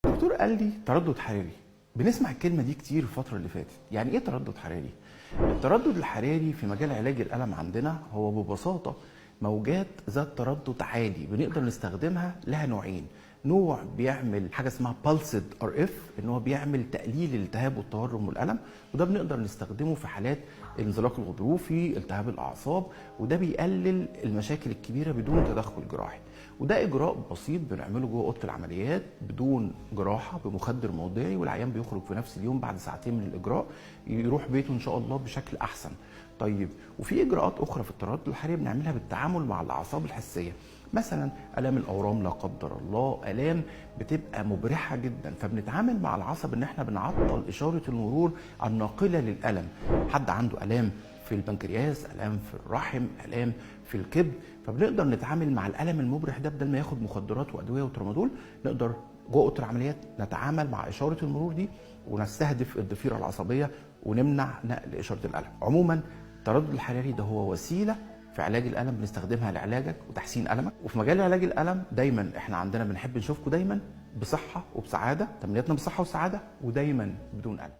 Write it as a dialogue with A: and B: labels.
A: الدكتور قال لي تردد حراري. بنسمع الكلمة دي كتير الفترة اللي فاتت. يعني ايه تردد حراري؟ التردد الحراري في مجال علاج الألم عندنا هو ببساطة موجات ذات تردد عالي بنقدر نستخدمها. لها نوعين، نوع بيعمل حاجة اسمها pulsed RF، ان هو بيعمل تقليل الالتهاب والتورم والألم، وده بنقدر نستخدمه في حالات الانزلاق الغضروفي، التهاب الأعصاب، وده بيقلل المشاكل الكبيرة بدون تدخل جراحي. وده إجراء بسيط بنعمله جوه أوضة العمليات بدون جراحة بمخدر موضعي، والعيان بيخرج في نفس اليوم بعد ساعتين من الإجراء يروح بيته إن شاء الله بشكل أحسن. طيب، وفي إجراءات أخرى في التردد الحراري بنعملها بالتعامل مع الأعصاب الحسية، مثلا آلام الأورام لا قدر الله، آلام بتبقى مبرحة جدا، فبنتعامل مع العصب إن إحنا بنعطل إشارة المرور الناقلة للألم. حد عنده آلام في البنكرياس، آلام في الرحم، آلام في الكبد، فبنقدر نتعامل مع الألم المبرح ده بدل ما ياخد مخدرات وأدوية وترامادول. نقدر جوه أوضة العمليات نتعامل مع إشارة المرور دي ونستهدف الضفيرة العصبية ونمنع نقل إشارة الألم. عموما التردد الحراري ده هو وسيلة في علاج الألم بنستخدمها لعلاجك وتحسين ألمك. وفي مجال علاج الألم دايما احنا عندنا بنحب نشوفكم دايما بصحة وبسعادة، تمنياتنا بصحة وسعادة ودايما بدون ألم.